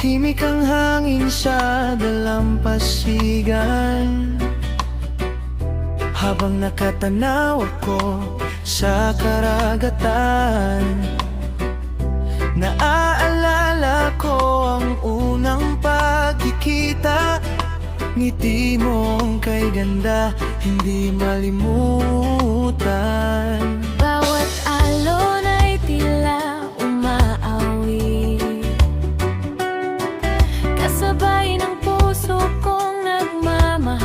Tahimik ang hangin sa dalampasigan, habang nakatanaw ako sa karagatan. Naaalala ko ang unang pagkikita, ngiti mong kay ganda, hindi malimutan. Bawat alon ay tila umaawi, kasabay ng puso kong nagmamahal.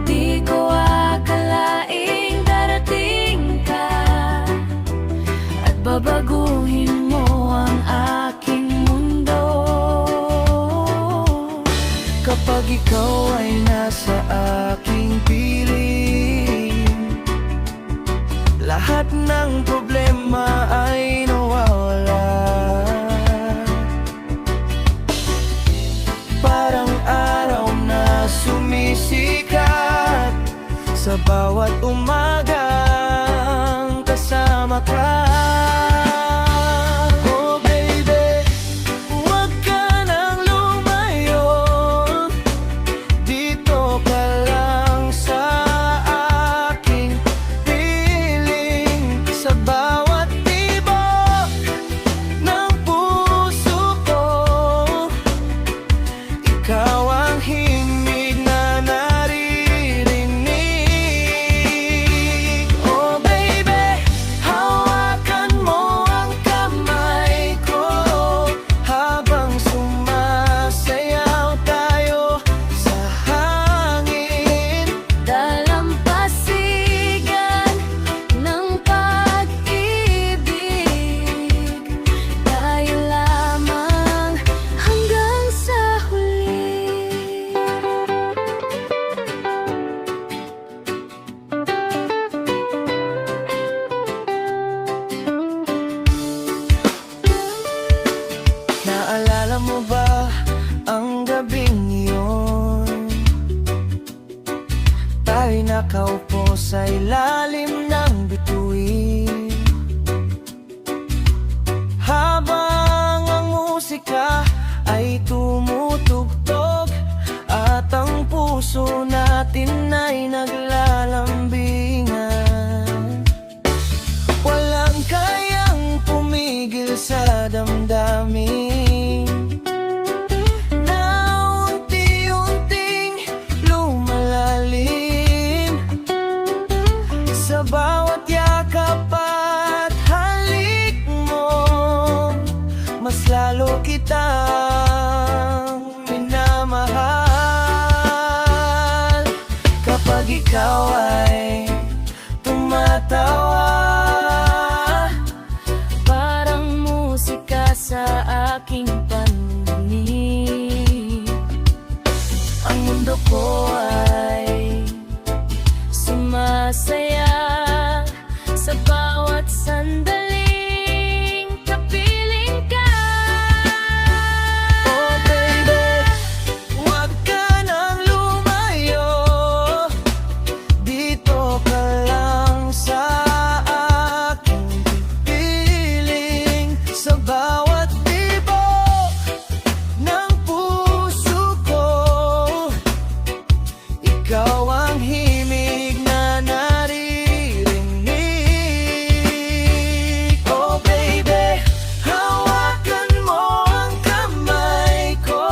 Di ko akalaing darating ka at babaguhin mo ang aking mundo. Kapag ikaw ay nasa aking piling, lahat ng problema ay nawawala. Parang araw na sumisikat sa bawat umagang kasama ka. Oh baby, huwag ka nang lumayo, dito ka lang sa aking piling. Sa bawat tibok ng puso ko, ikaw ang himig na naririnig. Oh baby, hawakan mo ang kamay ko habang sumasayaw tayo sa hangin. Dalampasigan ng pag-ibig, tayo lamang hanggang sa huli. Naalala mo ba ang gabing iyon? Tayo'y nakaupo sa ilalim ng bituin, habang ang musika ay tumutugtog at ang puso natin ay naglalambingan. Walang kayang pumigil sa damdamin na unti-unting lumalalim. Sa bawat yakap at halik mo, mas lalo kitang minamahal. Kapag ikaw ay tumatawa, Parang musika sa aking pandinig, ang mundo ko ay sumasaya sa bawat sandaling kapiling ka. Oh baby, huwag ka nang lumayo, dito ka lang sa aking piling. Sa bawat tibok ng puso ko, ikaw ang himig na naririnig. Oh baby, hawakan mo ang kamay ko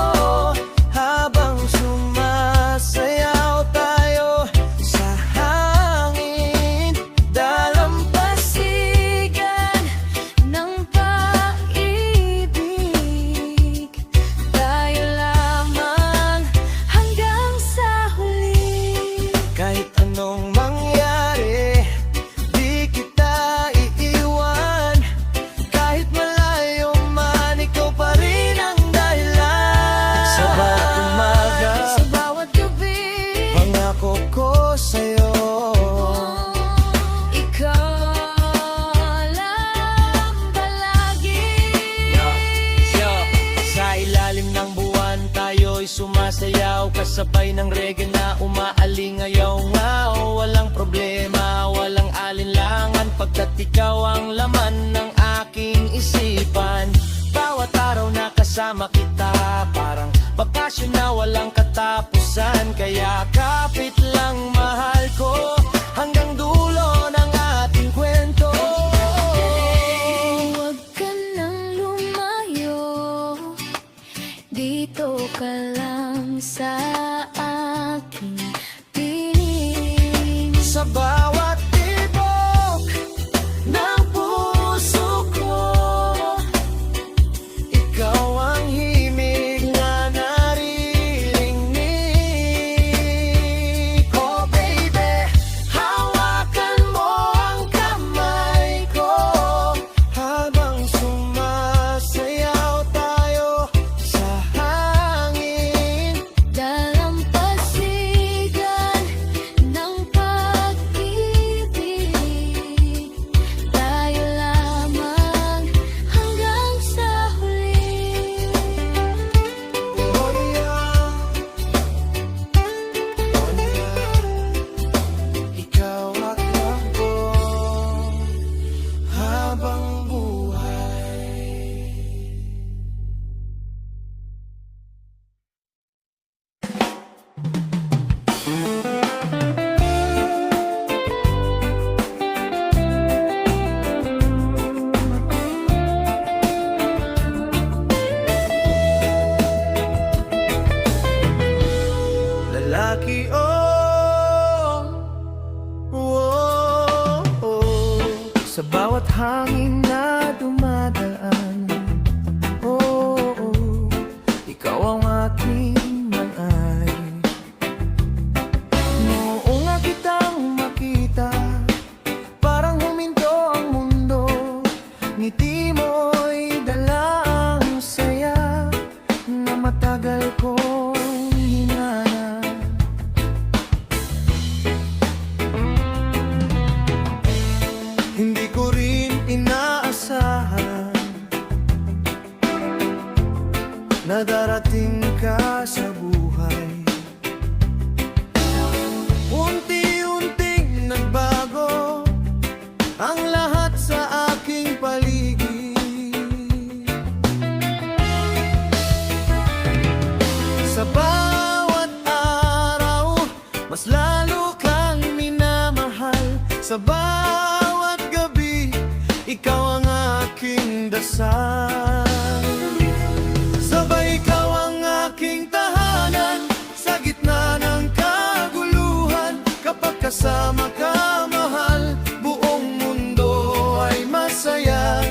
habang sumasayaw tayo sa hangin. Dalampasigan ng pag-ibig, tayo lamang hanggang sa huli. Kahit anong mangyari, di kita iiwan. Kahit malayo man, ikaw pa rin ang dahilan. Sa bawat umaga, Sa bawat gabi, pangako ko sa'yo, ikaw lang palagi. sa ilalim ng buwan tayo'y sumasayaw, kasabay ng reggae na umaalingayaw. Walang problema, walang alinlangan, pagkat ikaw ang laman ng aking isipan. kasama kita. Parang bakasyon na walang katapusan. Kaya kapit lang mahal ko, hanggang dulo ng ating kwento. Huwag ka nang lumayo, dito ka lang sa aking piling. Sa bawat tibok ng puso ko, ikaw ang himig na naririnig. Oh baby, hawakan mo ang kamay ko habang sumasayaw tayo sa hangin. Dalampasigan ng pag-ibig, tayo lamang hanggang sa huli. Oh yeah, ikaw at ako habang buhay. Lalaki, oh, oh, oh, sa bawat hangin na dumadaan, oh, oh, ikaw ang aking malay. Noong nga kitang makita, parang huminto ang mundo. Ngiti mo'y dala ang saya na matagal kong hinanap. Hindi ko rin inaasahan na darating ka sa buhay. Unti-unting nagbago ang lahat sa aking paligid. Sa bawat araw, mas lalo kang minamahal. Sa bawat gabi, ikaw ang aking dasal. Sabay ikaw ang aking tahanan sa gitna ng kaguluhan. Kapag kasama ka, mahal, buong mundo ay masaya.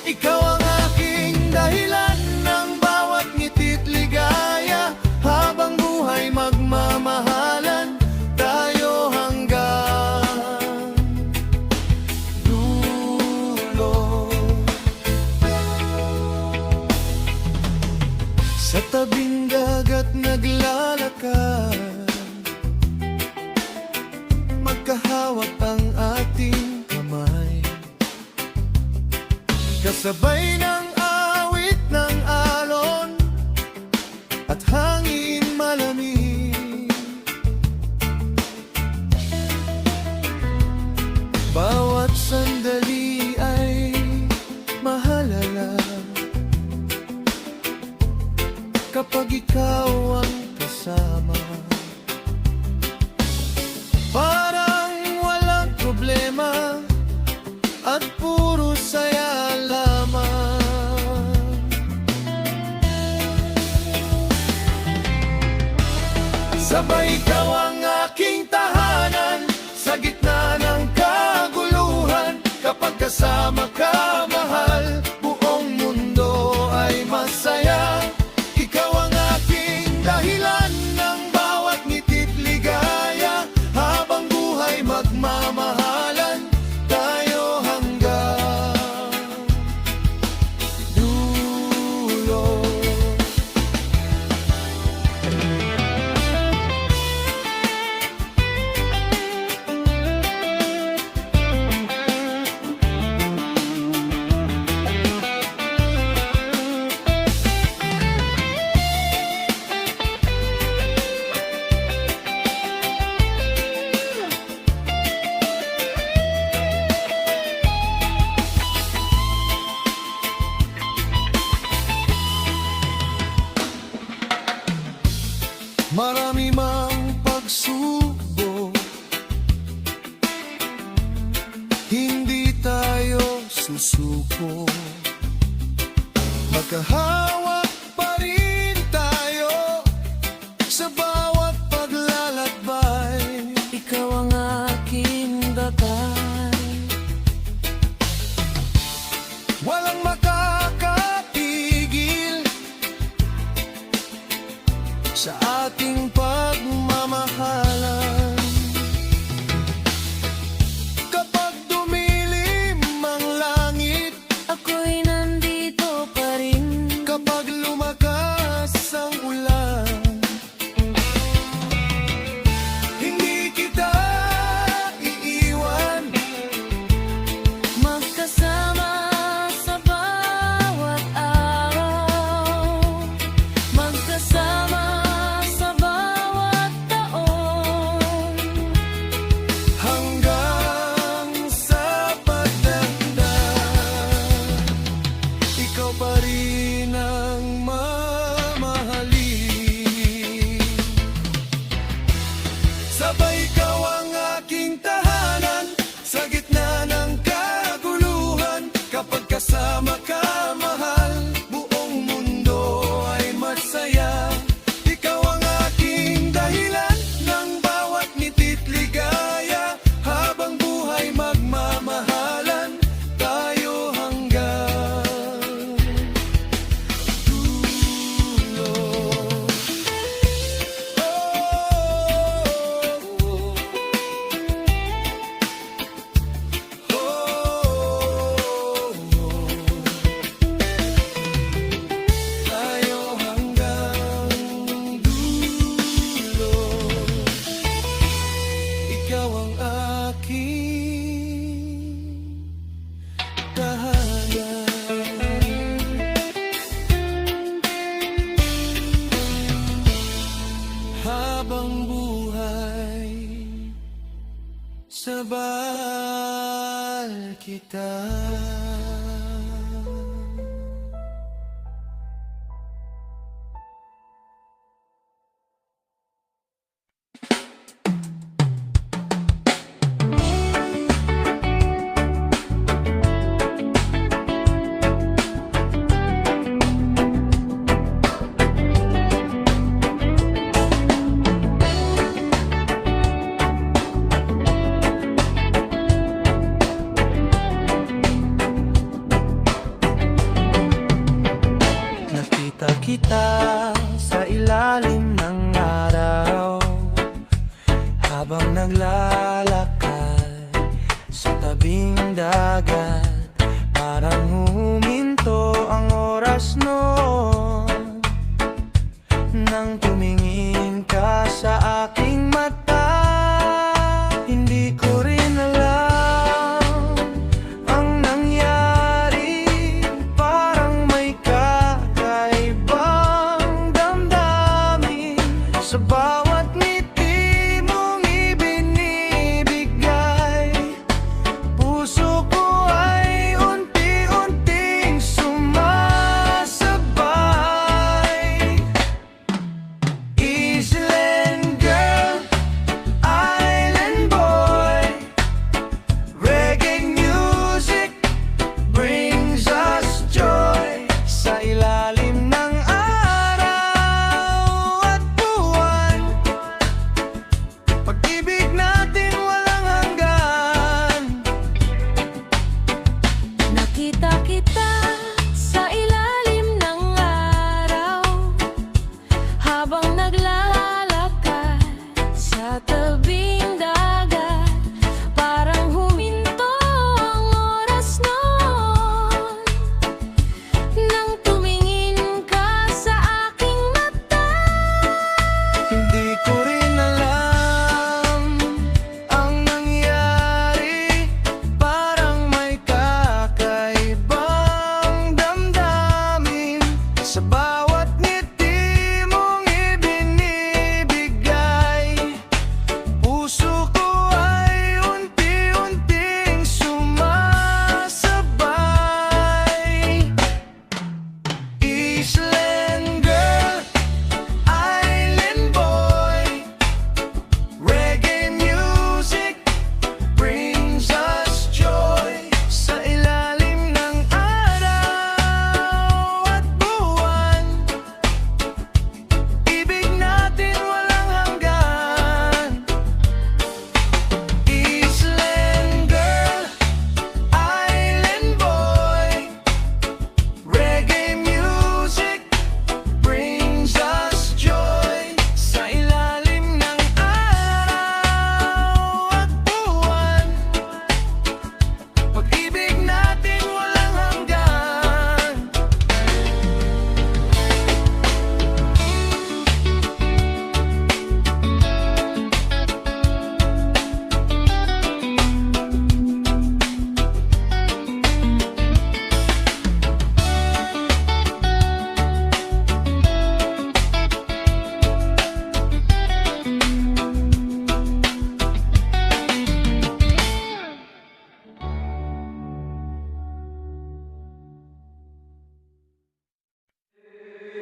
Ikaw ang aking dahilan ng bawat ngiti't ligaya. Habang buhay magmamahalan tayo hanggang dulo. Sa tabing dagat naglalakad, magkahawak ang ating kamay. Kasabay ng awit ng alon at hangin malamig. Bawat sandali ay mahalala kapag ikaw ang kasama. Parang walang problema at puro saya lamang. Sabay ikaw ang aking tahanan sa gitna ng kaguluhan. Kapag kasama ka, mahal, buong mundo ay masaya. Ikaw ang aking dahilan ng bawat ngiti't ligaya. Habang buhay magmamahalan tayo hanggang dulo. Magkahawak pa rin tayo sa bawat paglalakbay. Ikaw ang aking gabay. Walang makakatigil sa ating pagmamahalan. Kapag dumilim ang langit, Ako'y nandito pa rin. kapag lumakas ang ulan, hindi kita iiwan. Magkasama sa bawat araw. Magkasama sa bawat taon. Hanggang sa pagtanda, ikaw pa rin ang mamahalin. Sabay ikaw ang aking tahanan sa gitna ng kaguluhan. Kapag kasama ka, mahal, buong mundo ay masaya. Ikaw ang aking dahilan ng bawat ngiti't ligaya. Habang buhay magmamahalan tayo hanggang dulo. Tayo hanggang dulo. Ikaw ang aking tahanan. Habang buhay, sabal kita. Nakita kita sa ilalim ng araw, habang naglalakad sa tabing dagat. Parang huminto ang oras noon nang tumingin ka sa aking mata. Hindi ko rin alam ang nangyari. Parang may kakaibang damdamin sa bawat ngiti mong ibinibigay. Puso ko ay unti-unting sumasabay.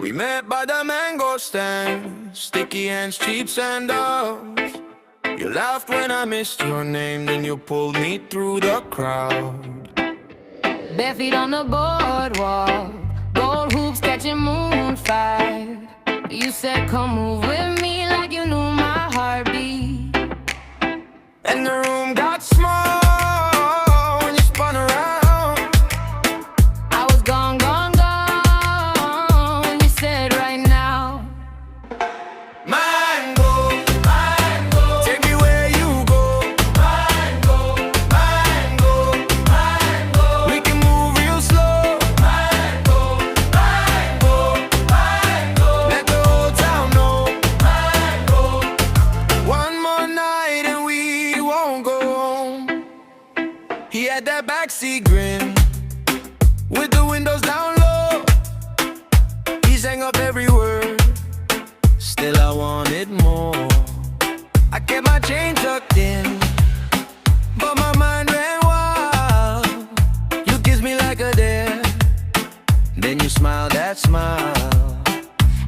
We met by the mango stand, sticky hands, cheap sandals. You laughed when I missed your name, then you pulled me through the crowd. Bare feet on the boardwalk, gold hoops catching moonfire. You said, come move with me like you knew my heartbeat. And the room got small when you spun around. I was gone, gone, gone when you said right now. Mango, mango, take me where you go. Mango, mango, mango, we can move real slow. Mango, mango, mango, let the whole town know. Mango, one more night and we won't go home. He had that backseat grin with the windows down low. He sang up every word, still I wanted more. I kept my chain tucked in, but my mind ran wild. You kissed me like a dare, then you smiled that smile.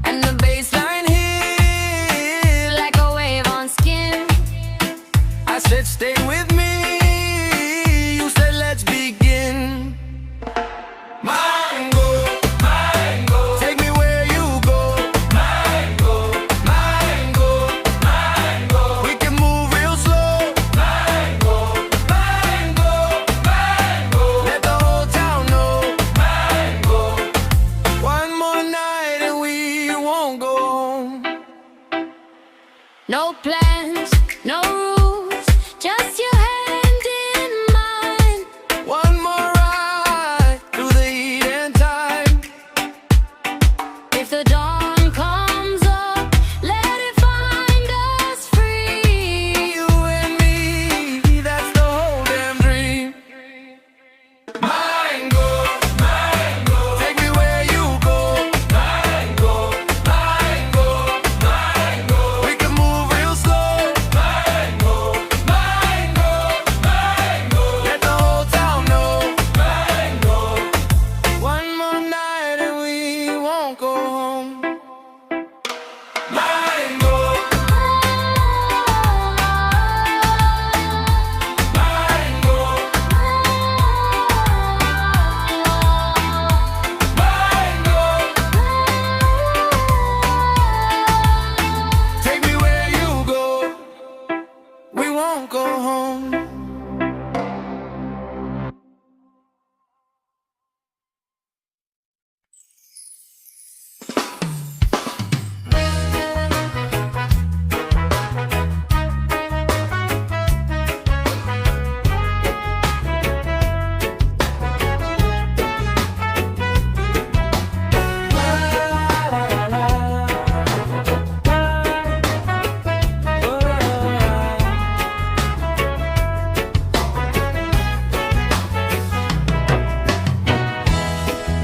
And the baseline hit like a wave on skin. I said stay with me, you said let's begin. Mango, mango, take me where you go. Mango, mango, mango, we can move real slow. Mango, mango, mango, let the whole town know. Mango, one more night and we won't go home. No plans, no rules, just your hand in mine. One more ride through the heat and time. If the dawn comes up, let it find us free. You and me, that's the whole damn dream. Mango, mango, take me where you go. Mango, mango, mango, we can move real slow. Mango, mango, mango, let the whole town know. Mango, one more night and we won't go home. Mango, take me where you go. We won't go home.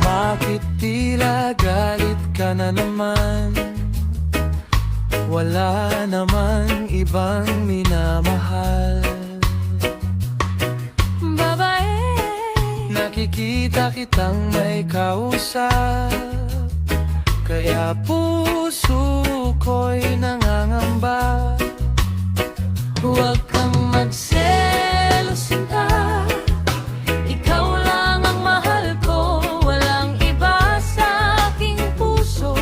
Bakit tila galit ka na naman? Wala namang ibang minamahal. Babae, Nakikita kitang may kausap, kaya puso ko'y nangangamba. huwag kang magselos, sinta. Ikaw lang ang mahal ko, walang iba sa aking puso.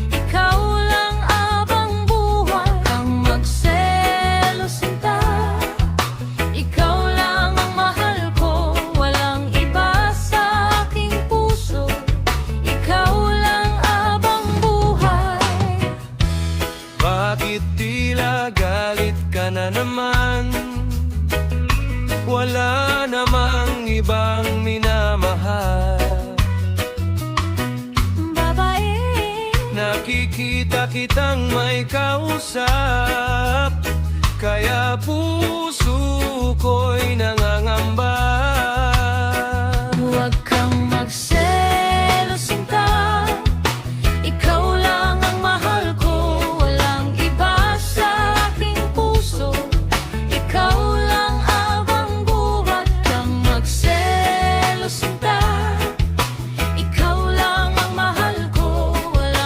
Ikaw lang abang buhay. Kang magselos, sinta. Ikaw lang ang mahal ko, walang iba sa aking puso. Ikaw lang abang buhay. Bakit tila galit ka na naman? Wala namang ibang minamahal. Babae, Nakikita kitang may kausap, kaya puso ko'y nangangamba. huwag kang magselos, sinta. Ikaw lang ang mahal ko, walang iba sa aking puso. Ikaw lang abang buhay. Kang magselos, sinta. Ikaw lang ang mahal ko, walang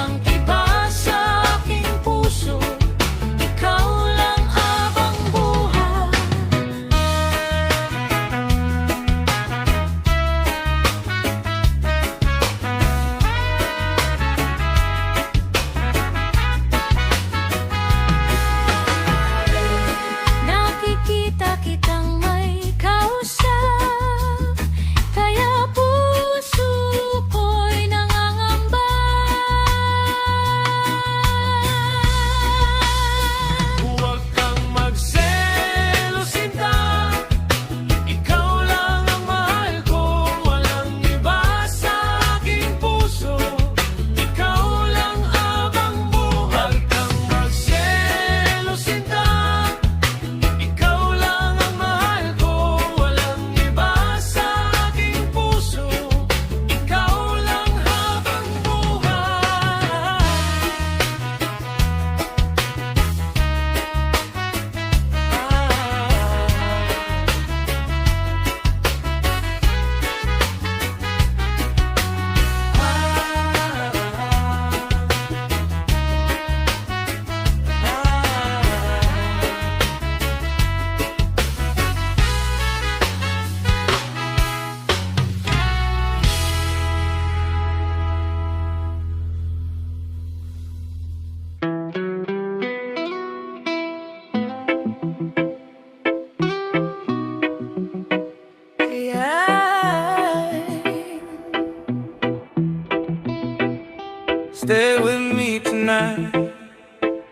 Stay with me tonight,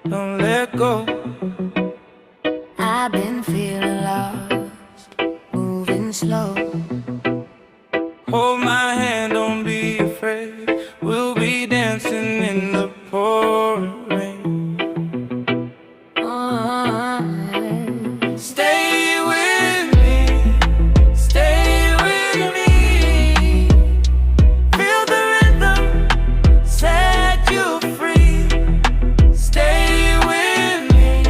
don't let go. I've been feeling lost, moving slow. Hold my hand, don't be afraid. We'll be dancing in the pouring rain. Stay with me, stay with me. Feel the rhythm, set you free. Stay with me,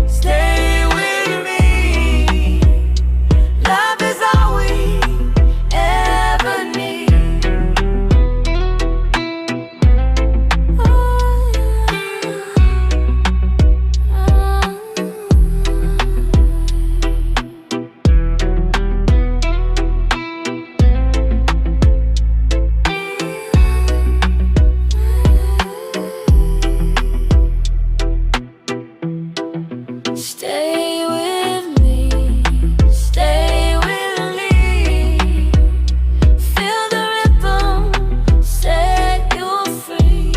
stay with me. Love is all we ever need. Stay with me, stay with me. Feel the rhythm, set you free.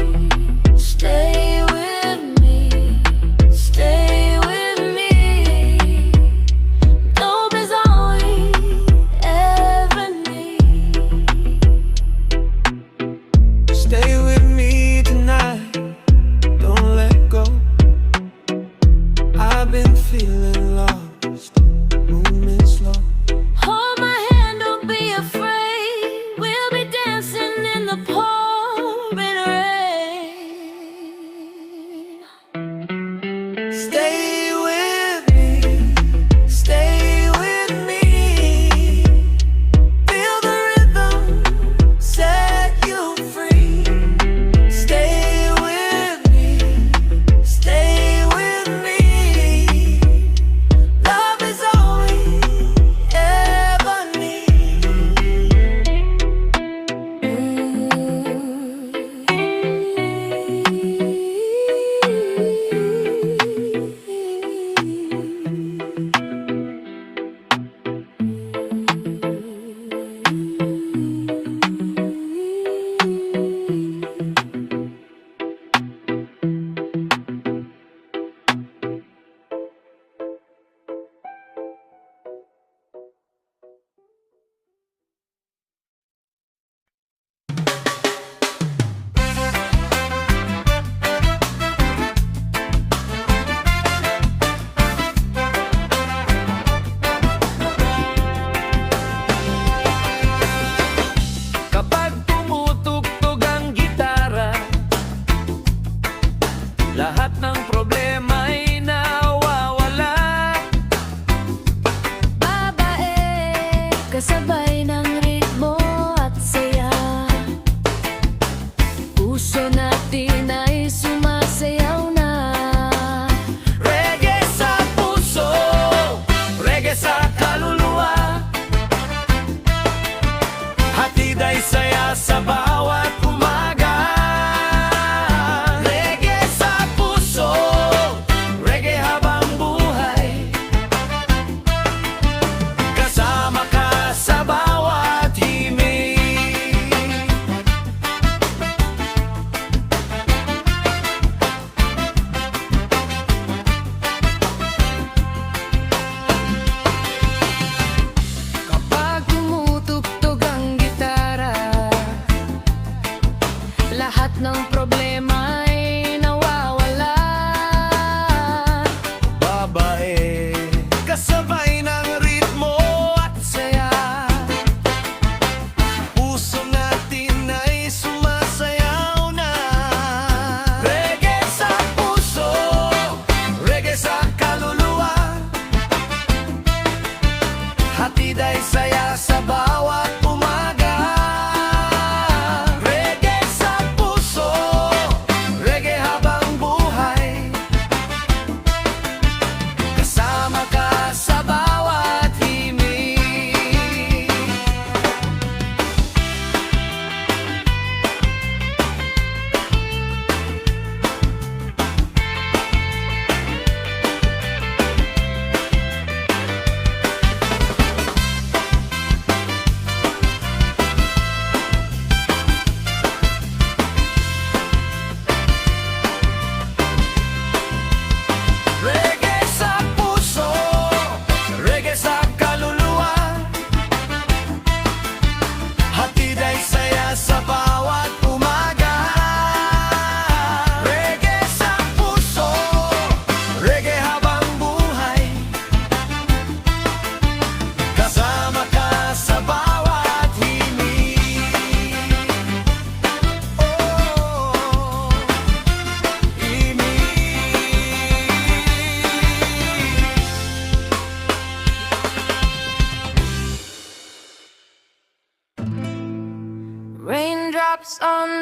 Stay with me, stay with me. Love is all we ever need. Stay with me tonight, don't let go. I've been feeling lost, moving slow. Hold my hand, don't be afraid. We'll be dancing in the pouring rain. Stay with me, stay with me. Feel the rhythm, set you free. Stay with me, stay with me. Love is all we ever need. Kapag tumutugtog ang gitara, lahat ng problema ay nawawala. Babae, kasabay ng ritmo at saya. Puso natin ay sumasayaw na. Reggae sa puso, reggae sa kaluluwa. Hatid ay saya sa bawat umaga. Reggae sa puso, reggae habang buhay. Kasama ka sa bawat himig. Kapag tumutugtog ang gitara, lahat ng problema ay nawawala. Babae, kasabay ng ritmo at saya. Puso natin ay sumasayaw na. Reggae sa puso, reggae sa kaluluwa. Hatid ay saya sa bawat umaga. Reggae sa puso,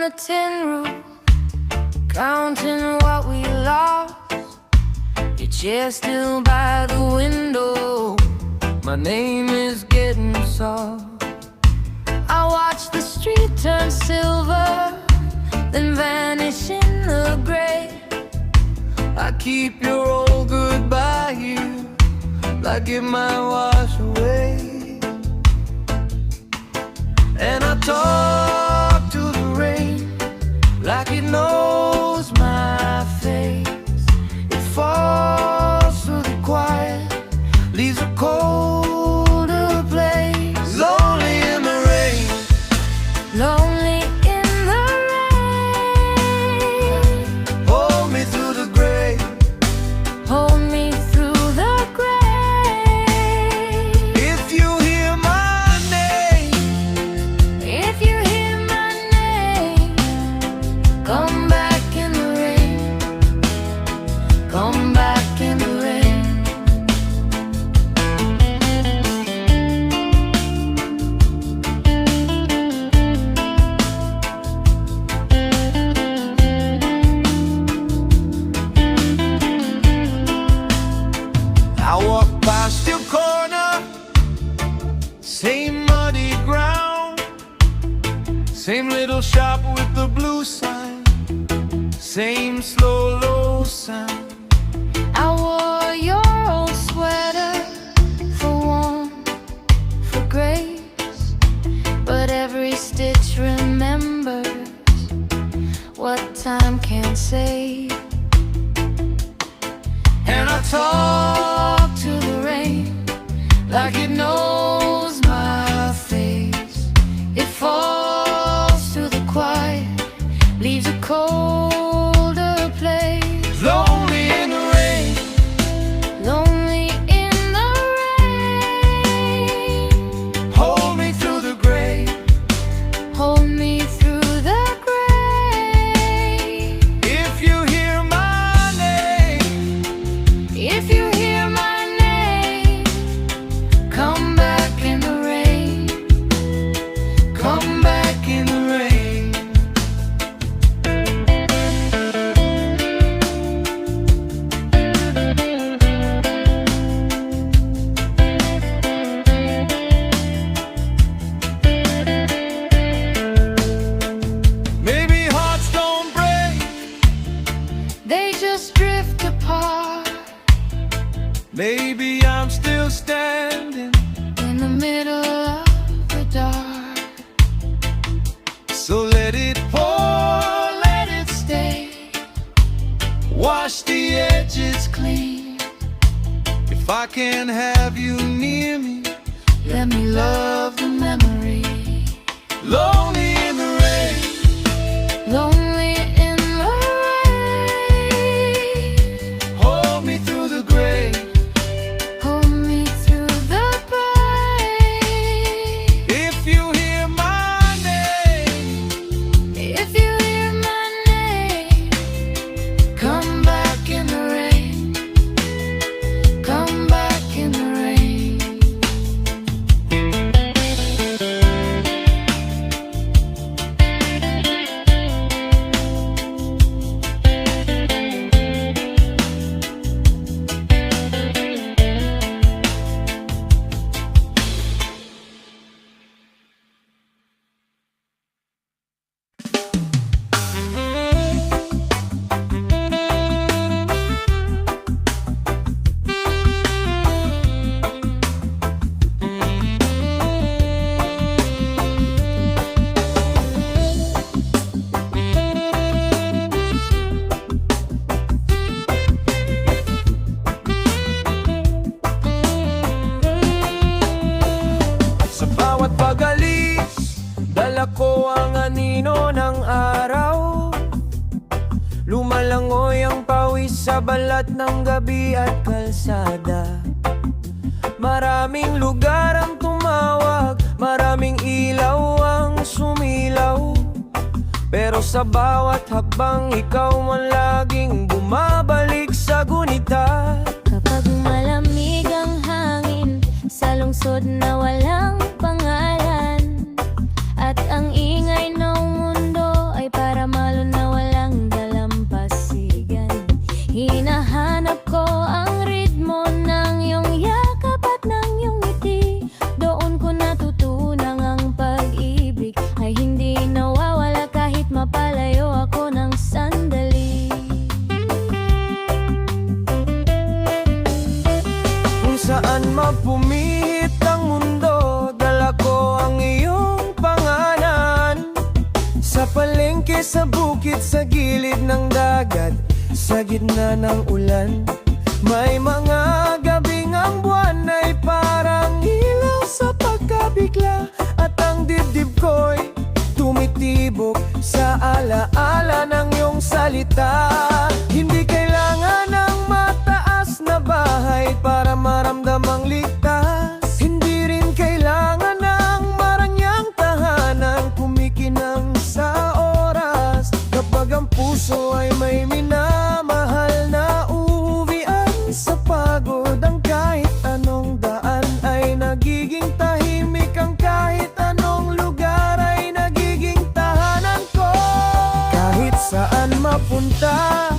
the tin roof, counting what we lost. Your chair still by the window, my name is getting soft. I watch the street turn silver, then vanish in the gray. I keep your old goodbye here, like it might wash away. And I talk to the rain, like it knows my face. It falls through the quiet, leaves a colder place. Lonely in the rain, lonely in the rain. Hold me through the gray, hold me through the gray. If you hear my name, if you hear my name, come back in the rain, come back in the rain. I walk past your corner, same muddy ground, same little shop with the blue sign, same slow low sound. I wore your old sweater for warmth, for grace, but every stitch remembers what time can't save. And I talk to the rain, like it knows my face. It falls through the quiet, leaves a colder place. Lonely in the rain, lonely in the rain. Hold me through the gray, hold me through the gray. If you hear my name, if you hear my name, come back in the rain, come back in the rain. Maybe hearts don't break, they just drift apart. Maybe I'm still standing in the middle of the dark. So let it pour, let it stay, wash the edges clean. If I can't have you near me, let me love the memory. Lonely in the rain, lonely in the rain. Hold me through the gray, hold me through the gray. If you hear my name, if you hear my name, come back in the rain, come back in the rain. Sa bawat pag-alis, dala ko ang anino ng araw. Lumalangoy ang pawis sa balat ng gabi at kalsada. Maraming lugar ang tumawag, maraming ilaw ang sumilaw. Pero sa bawat hakbang, ikaw man laging bumabalik sa gunita. Kapag malamig ang hangin sa lungsod na walang pangalan, at ang ingay ng mundo ay Boske sa bukid, sa gilid ng dagat, sa gitna ng ulan. May mga gabing ang buwan ay parang ilaw sa pagkabigla. At ang dibdib ko'y tumitibok sa alaala ng iyong salita. Hindi kailangan ng mataas na bahay para maramdamang ligtas. Hindi rin kailangan ng maranyang tahanan, kumikinang sa oras. Kapag ang puso ay may minamahal na uwian sa pagod, ang kahit anong daan ay nagiging tahimik. Ang kahit anong lugar ay nagiging tahanan ko. Kahit saan mapunta,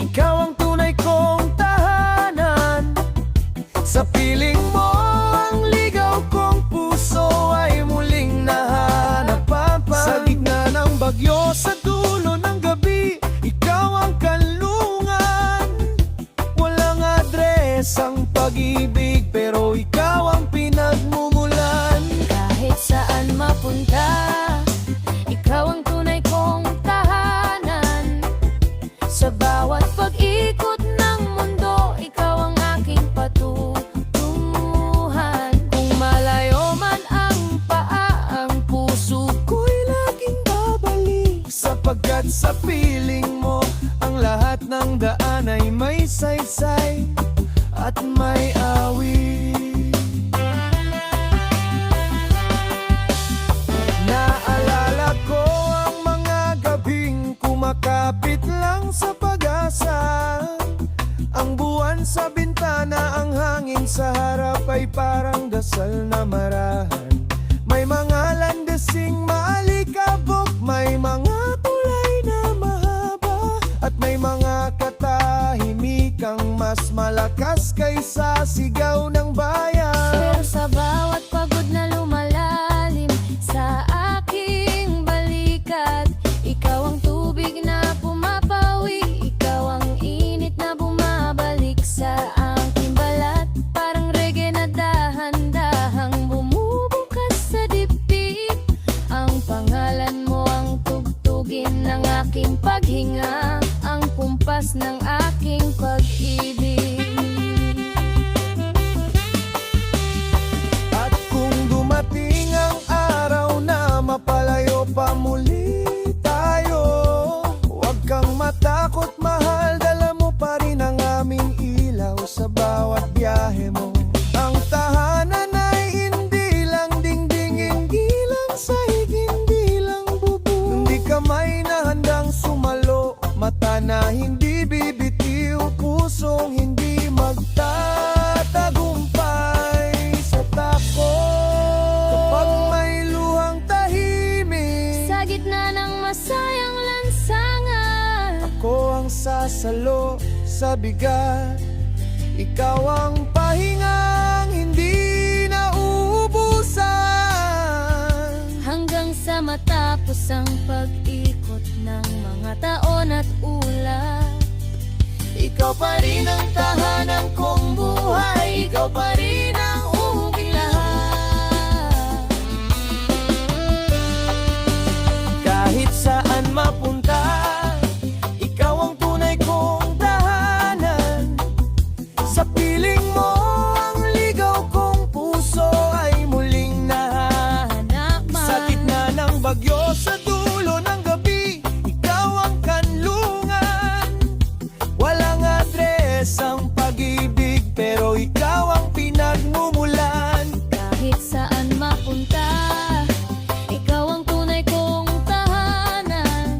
ikaw ang tunay kong tahanan. Sa piling mo, ang ligaw kong puso ay muling nahanap. Sa gitna ng bagyo, sa dulo ng gabi, ikaw ang kanlungan. Walang adres ang pag-ibig, pero ikaw ang pinagmumulan. Kahit saan mapunta, ikaw ang tunay kong tahanan. Sa bawat pag-ikot ng mundo, ikaw ang aking patutunguhan. Kung malayo man ang paa, ang puso Ko'y laging babalik, sapagkat sa piling mo, ang lahat ng daan ay may saysay at may awit. Naalala ko ang mga gabing kumakapit lang sa pag-asa. Ang buwan sa bintana, ang hangin sa harap ay parang dasal na marahan. May mga landesing maalikabok, may mga tulay na mahaba, at may mga katahimikang mas malakas kaysa sigaw ng bayan. pero sa bawat pagod na lumalalim sa aking balikat, ikaw ang tubig na pumapawi, ikaw ang init na bumabalik sa aking balat. Parang reggae na dahan-dahang bumubukas sa dibdib. Ang pangalan mo ang tugtugin ng aking paghinga, ang kumpas ng aking pag-ibig. At kung dumating ang araw na mapalayo pa muli tayo, huwag kang matakot mahal, dala mo pa rin ang aming ilaw sa bawat biyahe mo. Ang tahanan ay hindi lang dingding, hindi lang sahig, hindi lang bubong. Hindi kamay na handang sumalo, mata na hindi bibitiw, pusong hindi magtatagumpay sa takot. Kapag may luhang tahimik, Sa gitna ng masayang lansangan, ako ang sasalo sa bigat. Ikaw ang pahingang hindi nauubusan. hanggang sa matapos ang pag-ikot ng mga taon at ulap. Ikaw pa rin ang tahanan kong buhay, ikaw pa rin ang uging lahat. Kahit saan mapunta, ikaw ang tunay kong tahanan. Sa piling mo, ang ligaw kong puso ay muling nahanap. Sa gitna ng bagyo, sa dulo ng gabi, ikaw ang kanlungan. Walang adres ang pag-ibig, pero ikaw ang pinagmumulan. Kahit saan mapunta, ikaw ang tunay kong tahanan.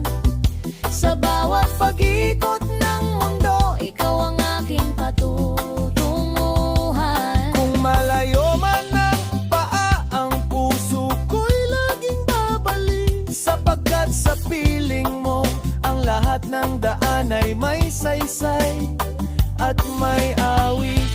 Sa bawat Pag-ikot ng mundo, ikaw ang aking patutunguhan. kung malayo man ang paa, ang puso ko'y laging babalik. Sapagkat sa piling mo, ang lahat ng daan ay may saysay at may awit.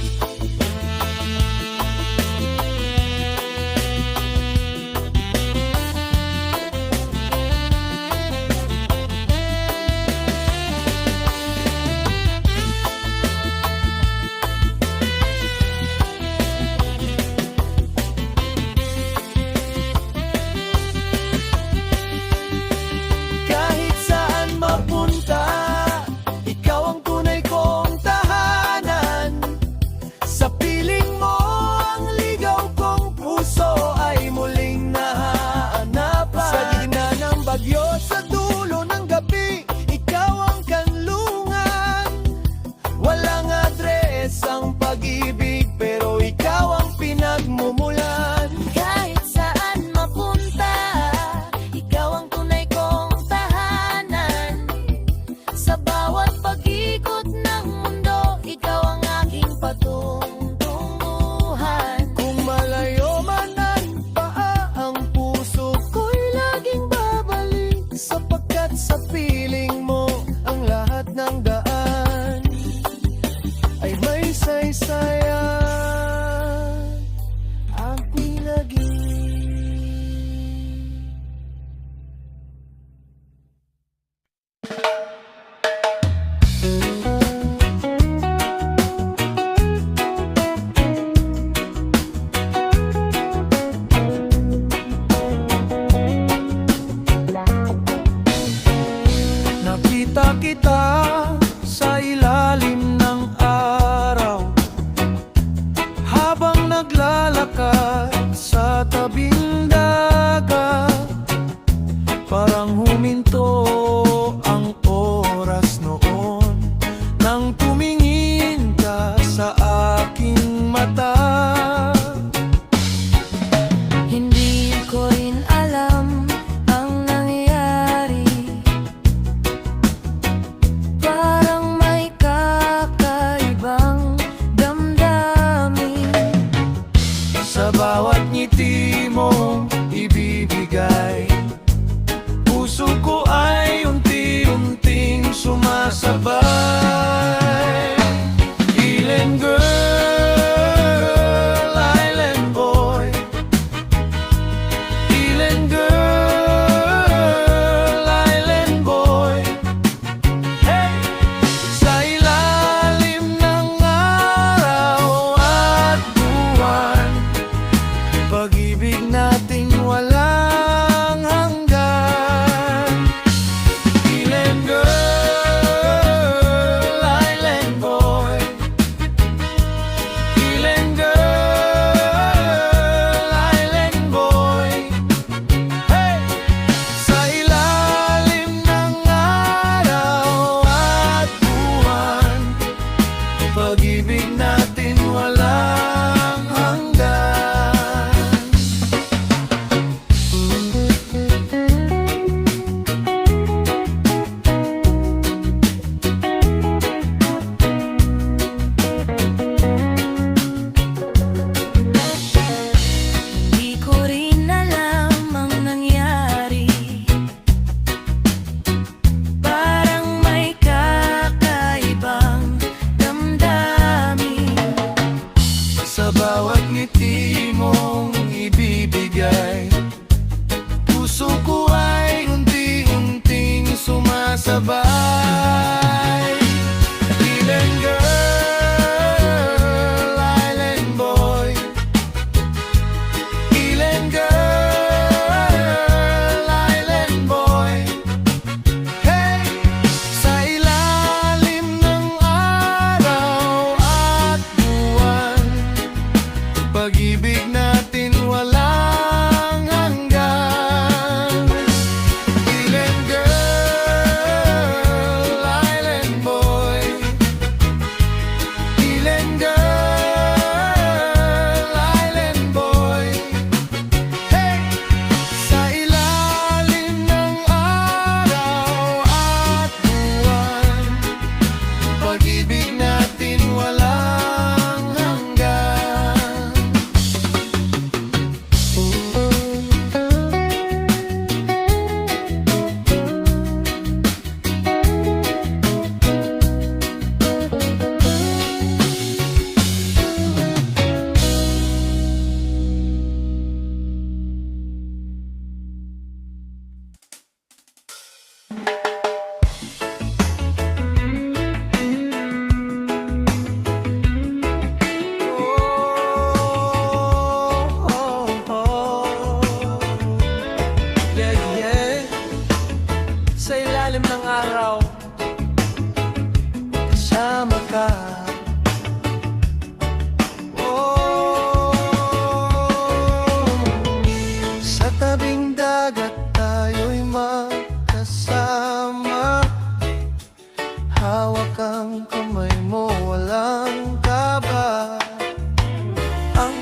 Kahit Nakita kita sa ilalim ng araw, habang naglalakad sa tabing dagat. Parang huminto ang oras noon nang tumingin ka sa aking mata. Hindi ko rin alam ang nangyari, parang may kakaibang damdamin Sa bawat ngiti mong ibibigay, puso ko ay unti-unting sumasabay. Island girl, island boy, island girl, island boy. Hey! Sa ilalim ng araw at buwan, pag-ibig nating walang hanggan. Island girl, island boy, island girl, island boy. Hey! Sa ilalim ng araw at buwan, pag-ibig natin walang hanggan. Di ko rin alam ang nangyari, parang may kakaibang damdamin Sa bawat ngiti mong ibibigay, puso ko ay unti-unting sumasabay. Island girl, island boy, island girl, island boy. Hey! Sa ilalim ng araw at buwan, pag-ibig natin walang hanggan. Island girl, island boy, island girl, island boy. Hey! Sa ilalim ng araw at buwan, pag-ibig natin walang hanggan. Yeah, yeah. Sa ilalim ng araw, kasama ka. Sa tabing dagat tayo'y magkasama, hawak ang kamay mo, walang kaba. Ang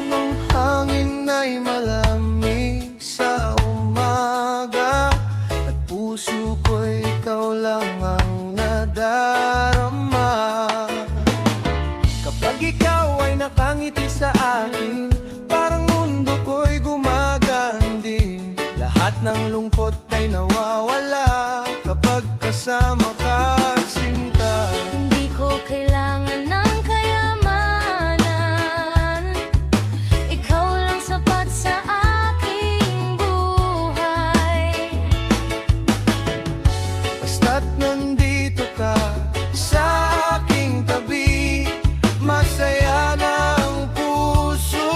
hangin ay malamig sa umaga, at puso ko'y ikaw lang ang nadarama. Kapag ikaw ay nakangiti sa akin, parang mundo ko'y gumaganding. Lahat ng lungkot ay nawawala kapag kasama ka, sinta. Hindi ko kailangan ng kayamanan, ikaw lang sapat sa aking buhay. Basta't nandito ka sa aking tabi, masaya na ang puso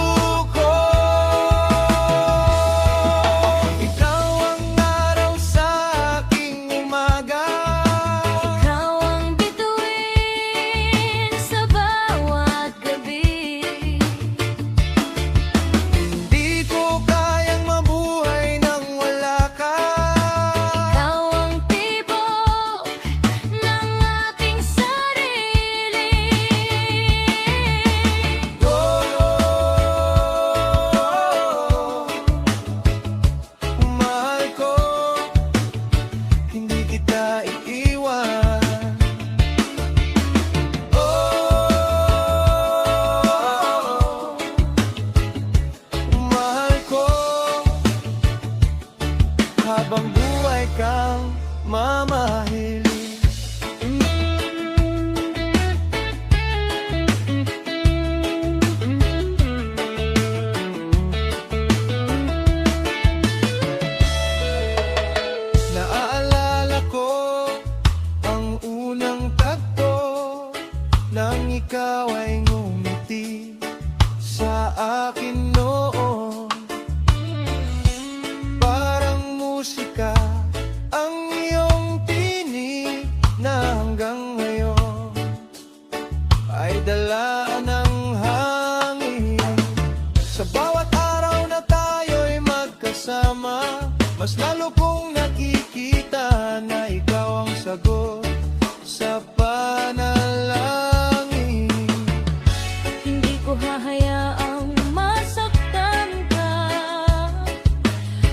ko. Ikaw ang araw sa aking umaga, kita iiwan. Oh, mahal ko, habang buhay kang mamahalin. Naaalala ko ang unang tagpo nang ikaw ay ngumiti sa akin noon. Parang musika ang iyong tinig na hanggang ngayon ay dala ng hangin. Sa bawat araw na tayo'y magkasama, mas lalo kong nakikita na ikaw ang sagot sa panalangin. Hindi ko hahayaang masaktan ka.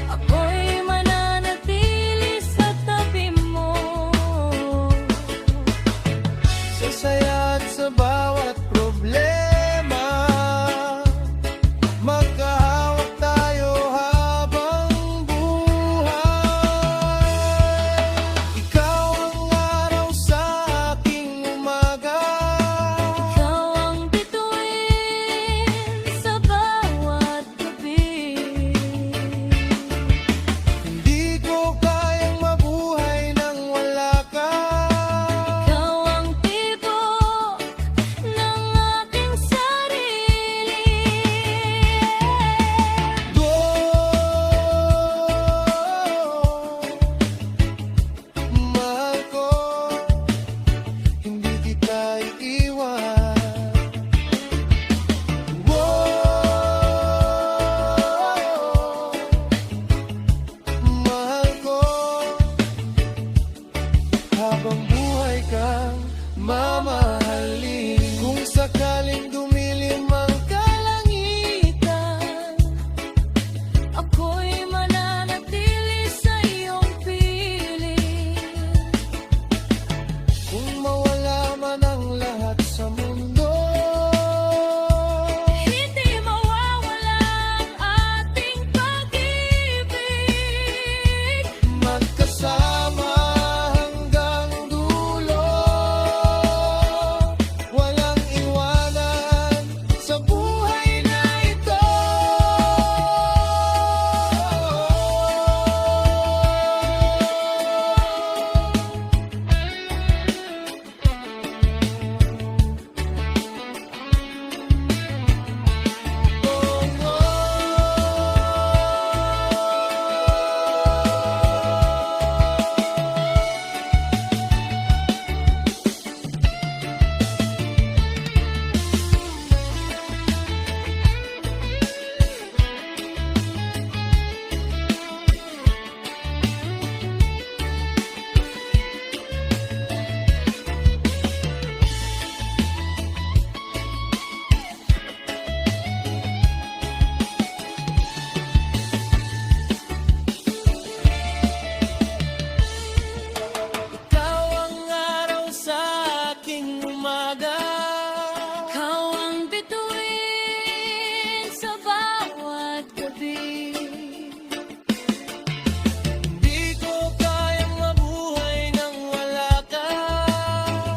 Ako'y mananatili sa tabi mo. Sa saya at sa bawat problema, magkahawak tayo habang buhay. Ikaw ang araw sa aking umaga, Ikaw ang bituin sa bawat gabi. hindi ko kayang mabuhay nang wala ka. Ikaw ang tibok ng aking sarili. Mahal ko, hindi kita iiwan. Mahal ko, habang buhay kang mamahalin. Kung sakaling dumilim ang kalangitan, Ako'y mananatili sa iyong piling. kung mawala man ang lahat sa mundo, Hindi mawawala ang ating pag-ibig. magkasama hanggang dulo, walang iwanan sa buhay na ito. Ikaw ang araw sa aking umaga, Ikaw ang bituin sa bawat gabi. hindi ko kayang mabuhay nang wala ka.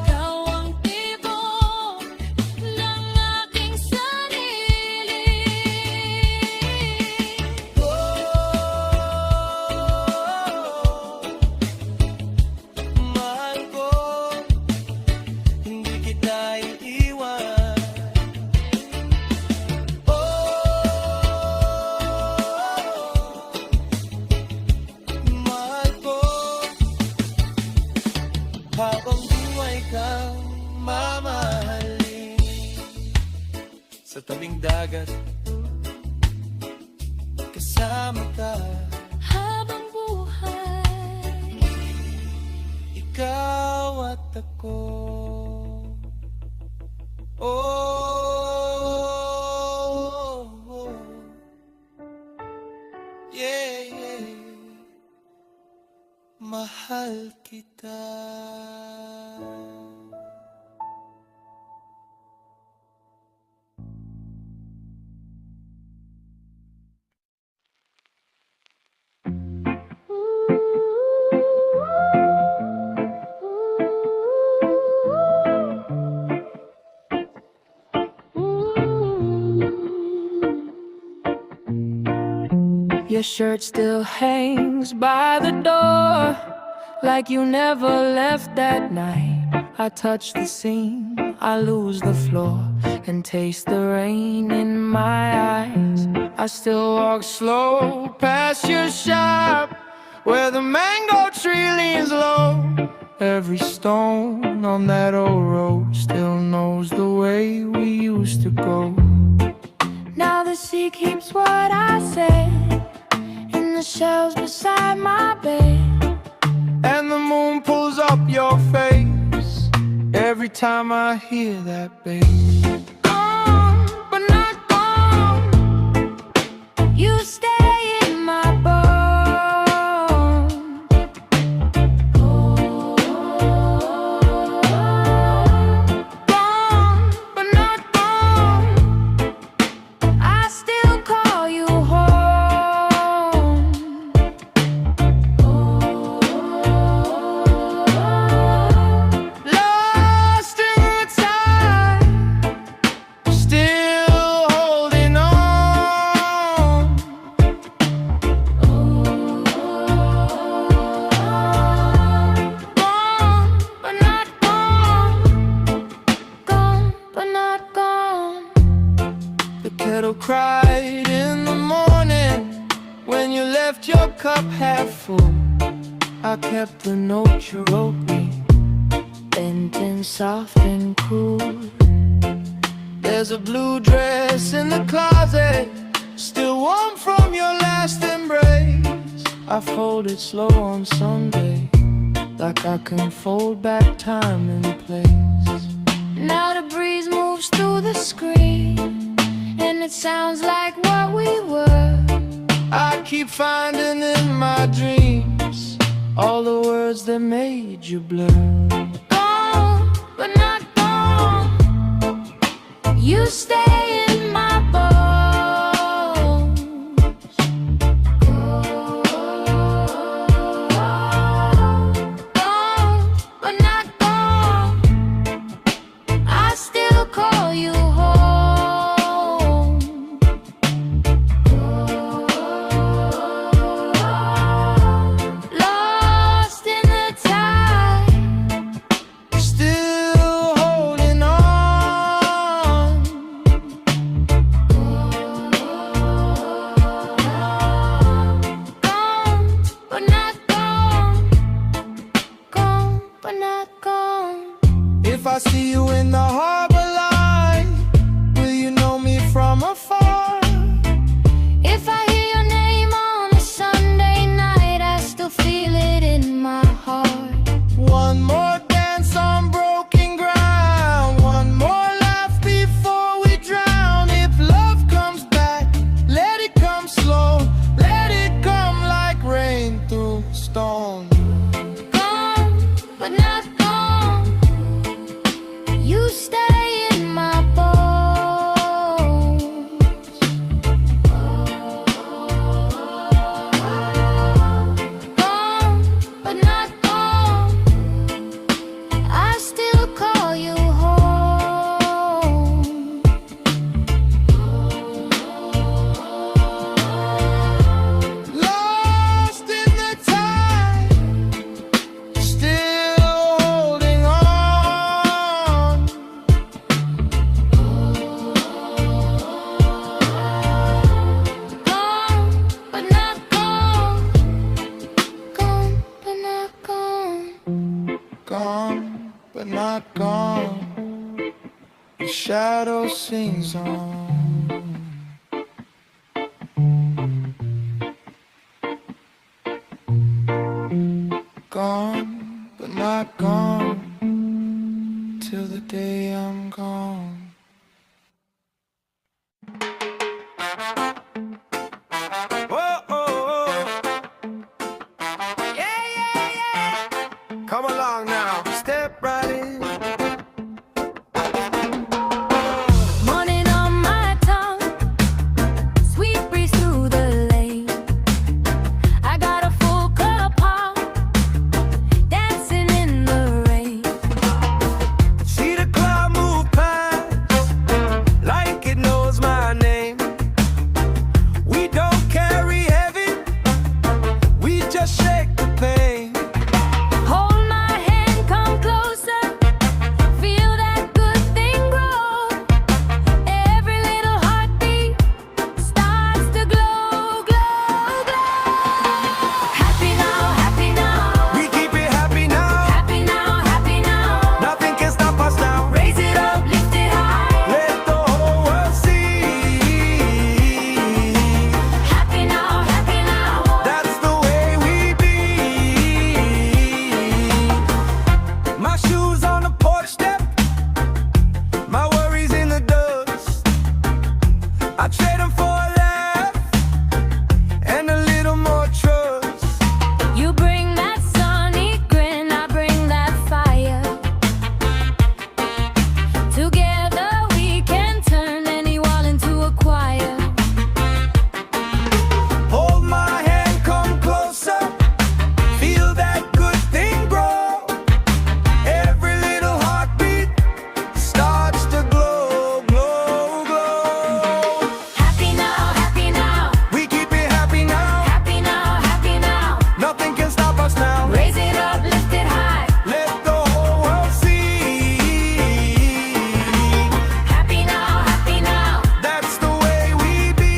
Ikaw ang tibok ng aking sarili. Mahal ko, hindi kita iiwan. Mahal ko, habang buhay kang mamahalin. Sa tabing dagat, kasama ka. Habang buhay, Ikaw at ako. Oh, yeah, yeah. Mahal kita. kita. Your shirt still hangs by the door, like you never left that night. I touch the seam, I lose the floor, and taste the rain in my eyes. I still walk slow past your shop, where the mango tree leans low. Every stone on that old road still knows the way we used to go. Now the sea keeps what I said in the shelves beside my bed. And the moon pulls up your face every time I hear that bass. Gone, but not gone. You stay in my bones. Gone, but not gone. I still call you home. Lost in the tide, still holding on. Gone, but not gone. Gone, but not gone. The kettle cried in the morning when you left your cup half full. I kept the note you wrote me, Bent and soft and cool. there's a blue dress in the closet, still warm from your last embrace. I fold it slow on Sunday, like I can fold back time and place. Now the breeze moves through the screen, and it sounds like what we were. I keep finding in my dreams all the words that made you blur. Gone, but not gone. You stay in my bones. Gone, but not gone. I still call you home. Lost in the tide, Still holding on. gone, but not gone. Gone, but not gone. If I see you in the harbor light, will you know me from afar? If I hear your name on a Sunday night, I still feel it in my heart. One more dance on broken ground, one more laugh before we drown. If love comes back, let it come slow, let it come like rain through stone. Gone, but not gone. You stay in my bones. Gone, but not gone. I still call you home. Lost in the tide, still holding on. Gone, but not gone. Gone, but not gone. Gone, but not gone. The shadow sings on. Gone, but not gone. Till the day I'm gone. Whoa, oh, oh. Yeah, yeah, yeah. along now. Step right in. Morning on my tongue, sweet breeze through the lane. I got a full cup hot, dancing in the rain. See the cloud move past like it knows my name. We don't carry heavy, we just shake the pain. Hold my hand, come closer, feel that good thing grow. Every little heartbeat starts to glow, glow, glow. Happy now, We keep it happy now, happy now, happy now. nothing can stop us now. Raise it up, lift it high. Let the whole world see. Happy now, That's the way we be. My shoes on the porch step, my worries in the dust. I trade them for a laugh and a little more trust. you bring that sunny grin, I bring that fire. Together we can turn any wall into a choir. Hold my hand, come closer, feel that good thing grow. Every little heartbeat starts to glow, glow, glow. Happy now, We keep it happy now, happy now, happy now. nothing can stop us now. Raise it up, lift it high. Let the whole world see. Happy now, That's the way we be.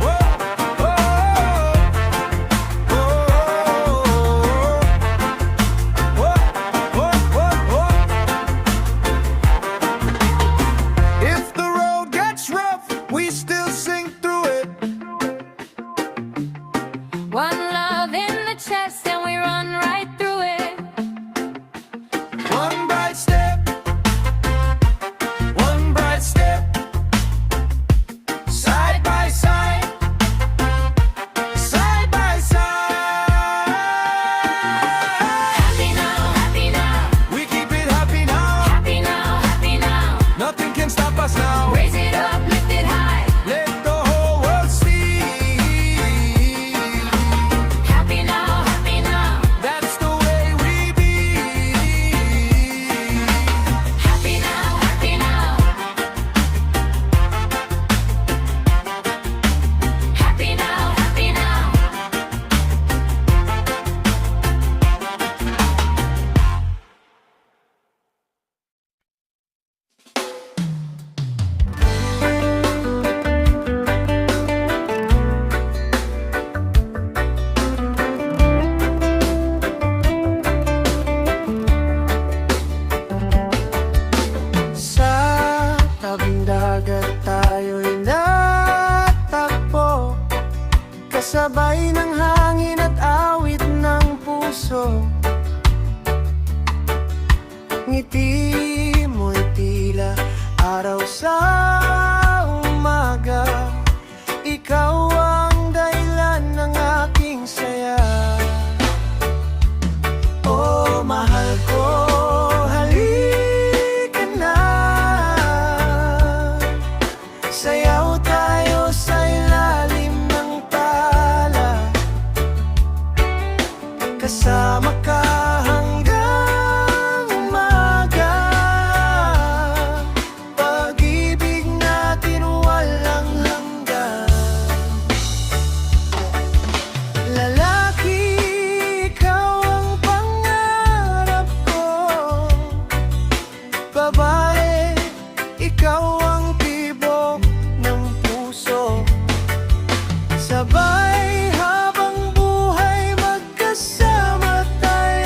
Whoa, whoa, whoa. If the road gets rough, we still sing through it. one love in the chest and we run right through it. One bright step, one bright step, side by side, side by side. Happy now, We keep it happy now, happy now, happy now. nothing can stop us now. Raise it up, lift it high. Let the whole world see. Happy now, That's the way we be. happy now, happy now. Happy now, happy now. Sa tabing dagat tayo'y natagpo, kasabay ng hangin at awit ng puso. Ngiti mo'y tila araw sa umaga, ikaw ang dahilan ng aking saya. Oh, mahal ko, halika na. Sayaw tayo sa ilalim ng tala, kasama ka hanggang umaga. Pag-ibig natin walang hanggan. Lalaki, ikaw ang pangarap ko. Babae, ikaw ang tibok ng puso. Sabay habang buhay magkasama tayo.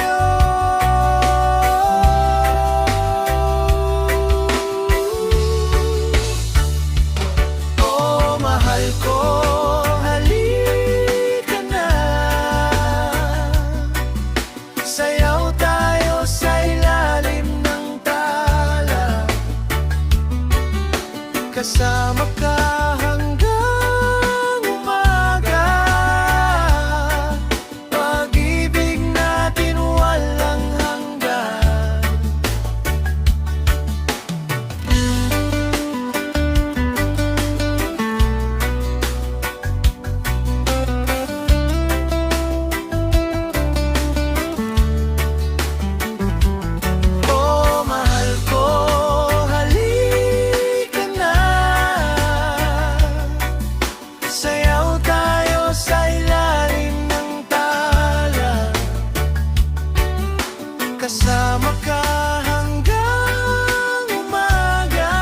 kasama ka hanggang umaga.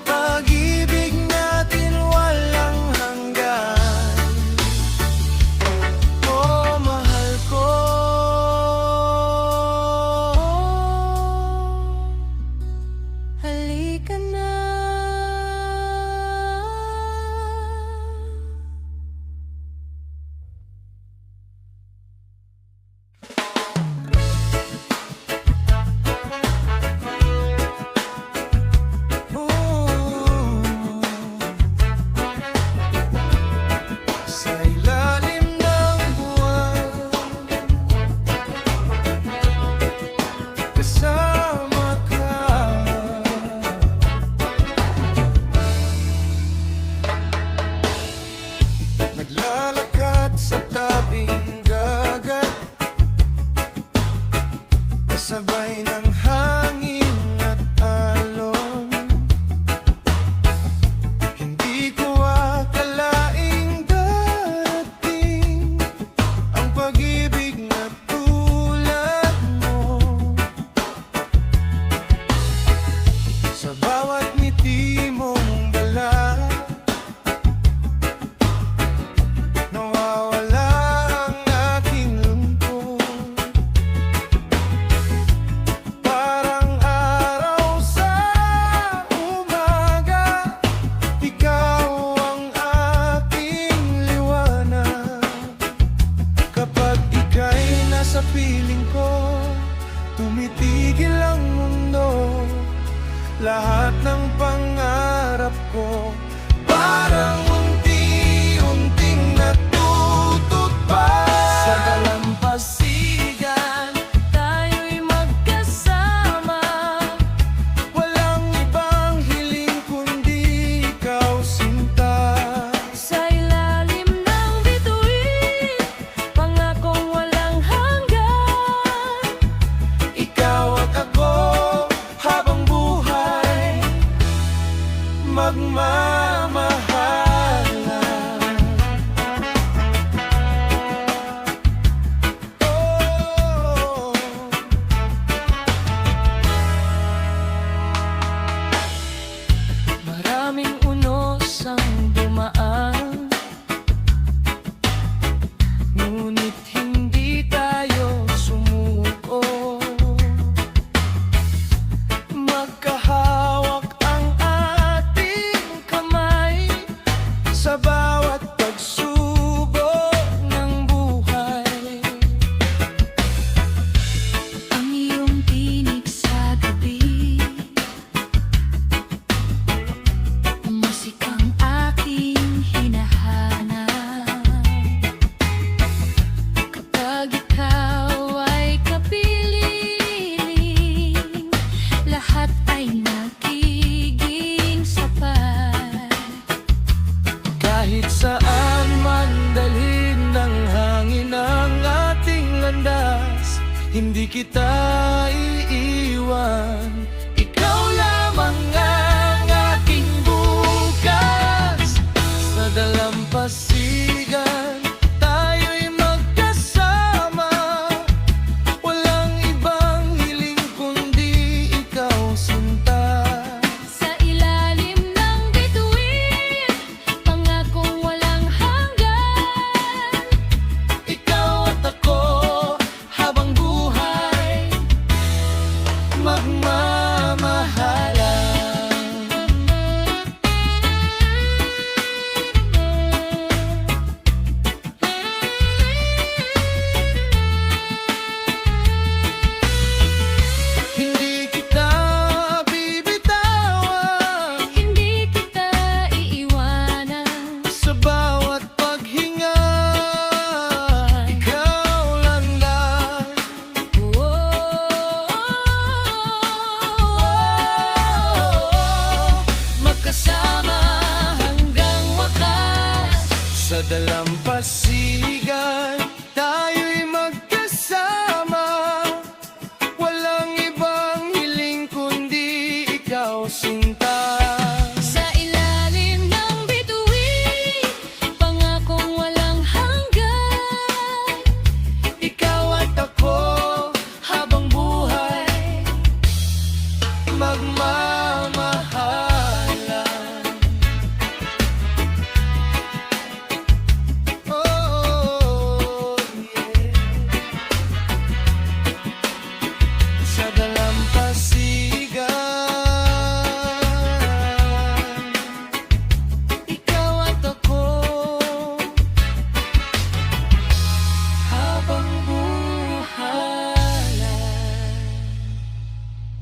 Pag-ibig natin walang hanggan. Oh, mahal ko, Halika na. sa ilalim ng buwan, kasama ka. Naglalakad sa tabing dagat, kasabay ng hangin at alon. Hindi ko akalaing darating ang pag-ibig na tulad mo. Sa bawat ngiti mong dala, nawawala ang aking lungkot. Parang araw sa umaga, ikaw ang aking liwanag. Kapag ika'y nasa piling ko, tumitigil ang mundo. Lahat ng pangarap ko parang unti-unting natutupad. Sa dalampasigan, Tayo'y magkasama. walang ibang hiling kundi ikaw, sinta. Sa ilalim ng bituin, pangakong walang hanggan. Ikaw at ako habang buhay, magmamahalan. Oh, Maraming unos ang dumaan, ngunit hindi tayo sumuko. Magkahawak ang ating kamay sa bawat pagsubok ng buhay. ang iyong tinig sa gabi, musikang aking hinahanap. Kapag ikaw ay kapiling, lahat ay nagiging sapat. Kahit saan man dalhin ng hangin ang ating landas, hindi kita iiwan.